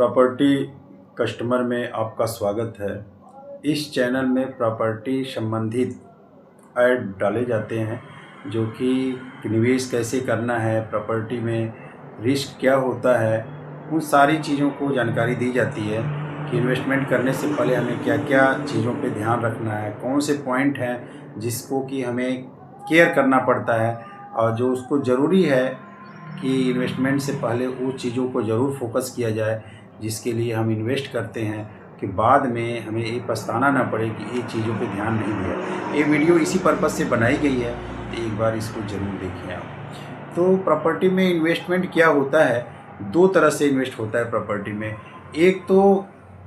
Property customer में आपका स्वागत है। इस चैनल में प्रॉपर्टी संबंधित ऐड डाले जाते हैं, जो कि निवेश कैसे करना है, प्रॉपर्टी में रिस्क क्या होता है, उन सारी चीज़ों को जानकारी दी जाती है कि इन्वेस्टमेंट करने से पहले हमें क्या क्या चीज़ों पे ध्यान रखना है, कौन से पॉइंट हैं जिसको कि हमें केयर करना पड़ता है, और जो उसको ज़रूरी है कि इन्वेस्टमेंट से पहले उन चीज़ों को ज़रूर फोकस किया जाए, जिसके लिए हम इन्वेस्ट करते हैं कि बाद में हमें ये पछताना ना पड़े कि ये चीज़ों पे ध्यान नहीं दिया। ये वीडियो इसी पर्पज़ से बनाई गई है, तो एक बार इसको ज़रूर देखें आप। तो प्रॉपर्टी में इन्वेस्टमेंट क्या होता है, दो तरह से इन्वेस्ट होता है प्रॉपर्टी में। एक तो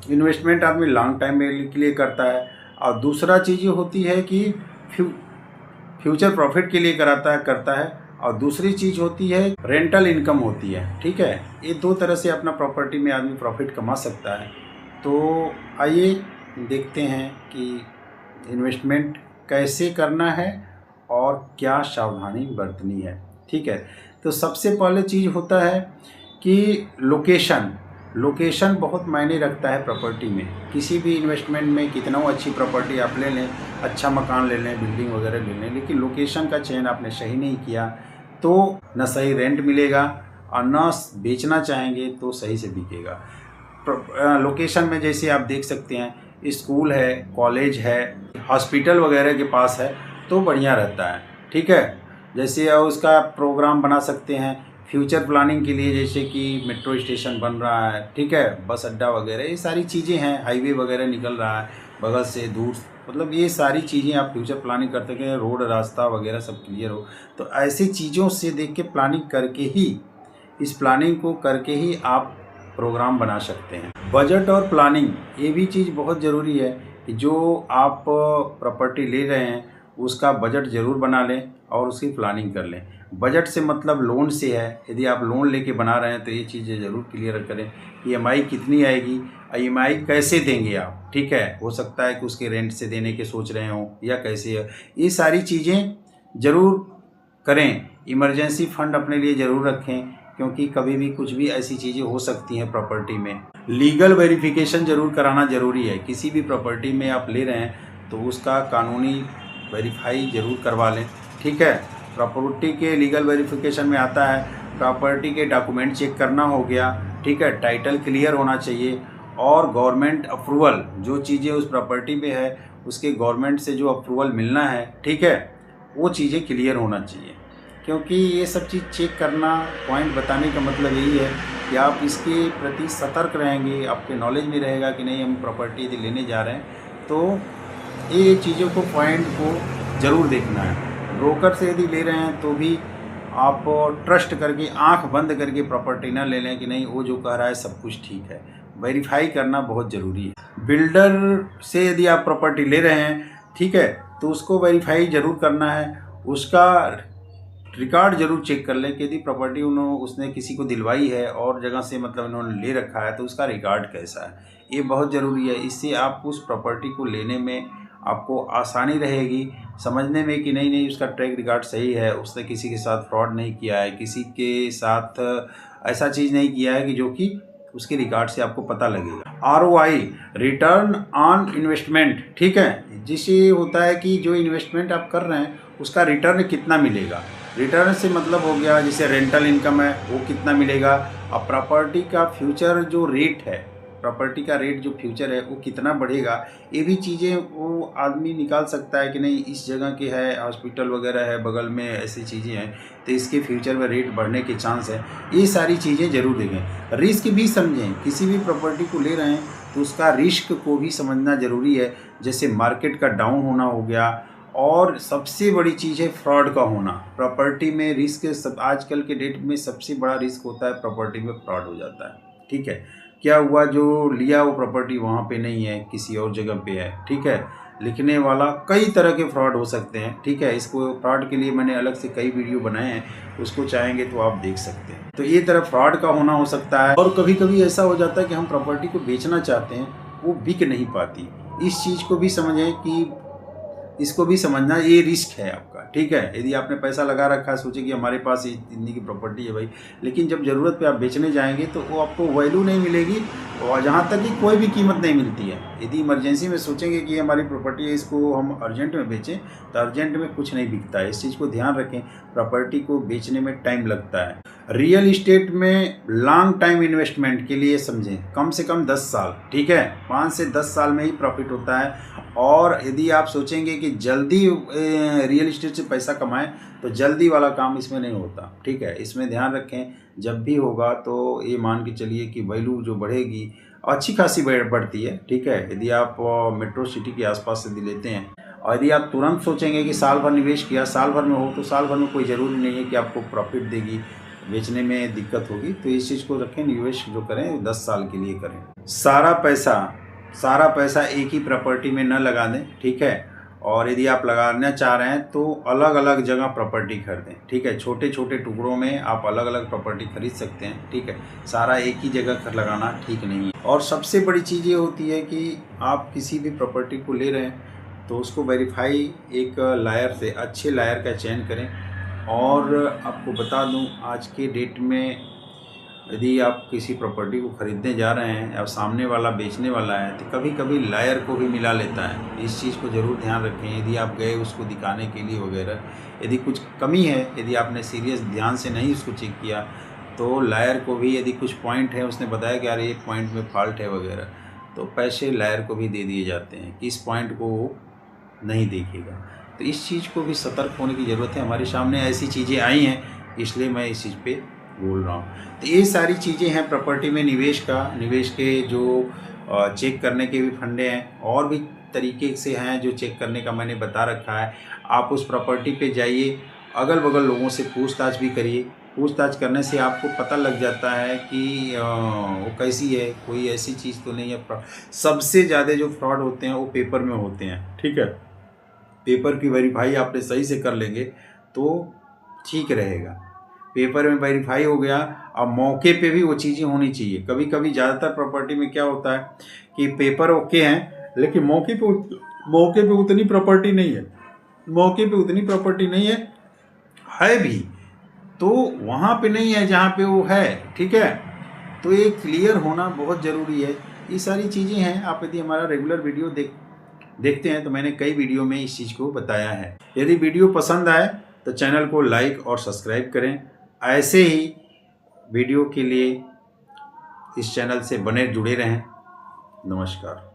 इन्वेस्टमेंट आदमी लॉन्ग टाइम के लिए करता है, और दूसरा चीज़ ये होती है कि फ्यूचर प्रॉफिट के लिए करता है, और दूसरी चीज़ होती है रेंटल इनकम होती है। ठीक है, ये दो तरह से अपना प्रॉपर्टी में आदमी प्रॉफिट कमा सकता है। तो आइए देखते हैं कि इन्वेस्टमेंट कैसे करना है और क्या सावधानी बरतनी है। ठीक है, तो सबसे पहले चीज़ होता है कि लोकेशन बहुत मायने रखता है प्रॉपर्टी में। किसी भी इन्वेस्टमेंट में कितना अच्छी प्रॉपर्टी आप ले लें, अच्छा मकान ले लें, बिल्डिंग वगैरह ले लें, लेकिन लोकेशन का चयन आपने सही नहीं किया तो न सही रेंट मिलेगा और न बेचना चाहेंगे तो सही से बिकेगा। लोकेशन में जैसे आप देख सकते हैं, स्कूल है, कॉलेज है, हॉस्पिटल वगैरह के पास है तो बढ़िया रहता है। ठीक है, जैसे उसका प्रोग्राम बना सकते हैं फ्यूचर प्लानिंग के लिए, जैसे कि मेट्रो स्टेशन बन रहा है, ठीक है, बस अड्डा वगैरह, ये सारी चीज़ें हैं, हाईवे वगैरह निकल रहा है बगल से दूर, मतलब ये सारी चीज़ें आप फ्यूचर प्लानिंग करते हैं, रोड रास्ता वगैरह सब क्लियर हो, तो ऐसी चीज़ों से देख के प्लानिंग करके ही, इस प्लानिंग को करके ही आप प्रोग्राम बना सकते हैं। बजट और प्लानिंग ये भी चीज़ बहुत ज़रूरी है कि जो आप प्रॉपर्टी ले रहे हैं उसका बजट ज़रूर बना लें और उसकी प्लानिंग कर लें। बजट से मतलब लोन से है, यदि आप लोन लेके बना रहे हैं तो ये चीज़ें ज़रूर क्लियर करें। ईएमआई कितनी आएगी, ईएमआई कैसे देंगे आप। ठीक है, हो सकता है कि उसके रेंट से देने के सोच रहे हों या कैसे है, ये सारी चीज़ें ज़रूर करें। इमरजेंसी फंड अपने लिए ज़रूर रखें, क्योंकि कभी भी कुछ भी ऐसी चीज़ें हो सकती हैं प्रॉपर्टी में। लीगल वेरिफिकेशन ज़रूर कराना ज़रूरी है। किसी भी प्रॉपर्टी में आप ले रहे हैं तो उसका कानूनी वेरीफाई ज़रूर करवा लें। ठीक है, प्रॉपर्टी के लीगल वेरिफिकेशन में आता है प्रॉपर्टी के डॉक्यूमेंट चेक करना हो गया, ठीक है, टाइटल क्लियर होना चाहिए, और गवर्नमेंट अप्रूवल, जो चीज़ें उस प्रॉपर्टी पे है उसके गवर्नमेंट से जो अप्रूवल मिलना है, ठीक है, वो चीज़ें क्लियर होना चाहिए। क्योंकि ये सब चीज़ चेक करना, पॉइंट बताने का मतलब यही है कि आप इसके प्रति सतर्क रहेंगे, आपके नॉलेज में रहेगा कि नहीं हम प्रॉपर्टी यदि लेने जा रहे हैं तो ये चीज़ों को, पॉइंट को ज़रूर देखना है। ब्रोकर से यदि ले रहे हैं तो भी आप ट्रस्ट करके, आंख बंद करके प्रॉपर्टी ना ले लें कि नहीं वो जो कह रहा है सब कुछ ठीक है। वेरीफाई करना बहुत ज़रूरी है। बिल्डर से यदि आप प्रॉपर्टी ले रहे हैं, ठीक है, तो उसको वेरीफाई ज़रूर करना है, उसका रिकॉर्ड ज़रूर चेक कर लें कि यदि प्रॉपर्टी उसने किसी को दिलवाई है और जगह से, मतलब इन्होंने ले रखा है, तो उसका रिकॉर्ड कैसा है, ये बहुत ज़रूरी है। इससे आप उस प्रॉपर्टी को लेने में आपको आसानी रहेगी, समझने में कि नहीं उसका ट्रैक रिकॉर्ड सही है, उसने किसी के साथ फ्रॉड नहीं किया है, किसी के साथ ऐसा चीज़ नहीं किया है कि जो कि उसके रिकॉर्ड से आपको पता लगेगा। ROI, रिटर्न ऑन इन्वेस्टमेंट, ठीक है, जिससे होता है कि जो इन्वेस्टमेंट आप कर रहे हैं उसका रिटर्न कितना मिलेगा। रिटर्न से मतलब हो गया जैसे रेंटल इनकम है वो कितना मिलेगा, और प्रॉपर्टी का फ्यूचर जो रेट है, प्रॉपर्टी का रेट जो फ्यूचर है वो कितना बढ़ेगा, ये भी चीज़ें वो आदमी निकाल सकता है कि नहीं इस जगह के है, हॉस्पिटल वगैरह है बगल में, ऐसी चीज़ें हैं तो इसके फ्यूचर में रेट बढ़ने के चांस है। ये सारी चीज़ें ज़रूर देखें। रिस्क भी समझें, किसी भी प्रॉपर्टी को ले रहे हैं तो उसका रिस्क को भी समझना ज़रूरी है, जैसे मार्केट का डाउन होना हो गया, और सबसे बड़ी चीज़ है फ्रॉड का होना। प्रॉपर्टी में रिस्क सब, आजकल के डेट में सबसे बड़ा रिस्क होता है प्रॉपर्टी में फ्रॉड हो जाता है। ठीक है, क्या हुआ, जो लिया वो प्रॉपर्टी वहाँ पे नहीं है, किसी और जगह पे है, ठीक है, लिखने वाला, कई तरह के फ्रॉड हो सकते हैं। ठीक है, इसको फ्रॉड के लिए मैंने अलग से कई वीडियो बनाए हैं, उसको चाहेंगे तो आप देख सकते हैं। तो ये तरह फ्रॉड का होना हो सकता है। और कभी कभी ऐसा हो जाता है कि हम प्रॉपर्टी को बेचना चाहते हैं, वो बिक नहीं पाती। इस चीज़ को भी समझें कि इसको भी समझना, ये रिस्क है आपका। ठीक है, यदि आपने पैसा लगा रखा है, सोचे कि हमारे पास इतनी की प्रॉपर्टी है भाई, लेकिन जब ज़रूरत पे आप बेचने जाएंगे तो वो आपको वैल्यू नहीं मिलेगी, और जहाँ तक कि कोई भी कीमत नहीं मिलती है। यदि इमरजेंसी में सोचेंगे कि हमारी प्रॉपर्टी है, इसको हम अर्जेंट में बेचें, तो अर्जेंट में कुछ नहीं बिकता है। इस चीज़ को ध्यान रखें, प्रॉपर्टी को बेचने में टाइम लगता है। रियल इस्टेट में लॉन्ग टाइम इन्वेस्टमेंट के लिए समझें, कम से कम 10 साल, ठीक है, 5 से 10 साल में ही प्रॉफिट होता है। और यदि आप सोचेंगे कि जल्दी रियल इस्टेट से पैसा कमाएं, तो जल्दी वाला काम इसमें नहीं होता, ठीक है। इसमें ध्यान रखें, जब भी होगा तो ये मान के चलिए कि वैल्यू जो बढ़ेगी अच्छी खासी बढ़ती है, ठीक है। यदि आप मेट्रो सिटी के आसपास से लेते हैं, और यदि आप तुरंत सोचेंगे कि साल भर निवेश किया, साल भर में हो, तो साल भर में कोई ज़रूरी नहीं है कि आपको प्रॉफिट देगी, बेचने में दिक्कत होगी। तो इस चीज़ को रखें, निवेश जो करें 10 साल के लिए करें। सारा पैसा एक ही प्रॉपर्टी में न लगा दें, ठीक है। और यदि आप लगाना चाह रहे हैं तो अलग अलग जगह प्रॉपर्टी खरीदें, ठीक है। छोटे छोटे टुकड़ों में आप अलग अलग प्रॉपर्टी खरीद सकते हैं, ठीक है। सारा एक ही जगह लगाना ठीक नहीं है। और सबसे बड़ी चीज़ ये होती है कि आप किसी भी प्रॉपर्टी को ले रहे हैं तो उसको वेरीफाई एक लायर से, अच्छे लायर का चयन करें। और आपको बता दूं, आज के डेट में यदि आप किसी प्रॉपर्टी को ख़रीदने जा रहे हैं और सामने वाला बेचने वाला है, तो कभी कभी लायर को भी मिला लेता है। इस चीज़ को ज़रूर ध्यान रखें। यदि आप गए उसको दिखाने के लिए वगैरह, यदि कुछ कमी है, यदि आपने सीरियस ध्यान से नहीं उसको चेक किया, तो लायर को भी यदि कुछ पॉइंट है, उसने बताया कि यार ये पॉइंट में फॉल्ट है वगैरह, तो पैसे लायर को भी दे दिए जाते हैं कि इस पॉइंट को वो नहीं देखेगा। तो इस चीज़ को भी सतर्क होने की ज़रूरत है। हमारे सामने ऐसी चीज़ें आई हैं, इसलिए मैं इस चीज़ पे बोल रहा हूँ। तो ये सारी चीज़ें हैं प्रॉपर्टी में निवेश के जो चेक करने के भी फंडे हैं, और भी तरीके से हैं जो चेक करने का मैंने बता रखा है। आप उस प्रॉपर्टी पे जाइए, अगल बगल लोगों से पूछताछ भी करिए। पूछताछ करने से आपको पता लग जाता है कि वो कैसी है, कोई ऐसी चीज़ तो नहीं है। सबसे ज़्यादा जो फ्रॉड होते हैं वो पेपर में होते हैं, ठीक है। पेपर की वेरीफाई आपने सही से कर लेंगे तो ठीक रहेगा। पेपर में वेरीफाई हो गया, अब मौके पे भी वो चीज़ें होनी चाहिए। कभी कभी ज़्यादातर प्रॉपर्टी में क्या होता है कि पेपर ओके हैं, लेकिन मौके पे उतनी प्रॉपर्टी नहीं है, है भी तो वहाँ पे नहीं है जहाँ पे वो है, ठीक है। तो ये क्लियर होना बहुत ज़रूरी है। ये सारी चीज़ें हैं। आप यदि हमारा रेगुलर वीडियो देखते हैं तो मैंने कई वीडियो में इस चीज़ को बताया है। यदि वीडियो पसंद आए तो चैनल को लाइक और सब्सक्राइब करें। ऐसे ही वीडियो के लिए इस चैनल से जुड़े रहें। नमस्कार।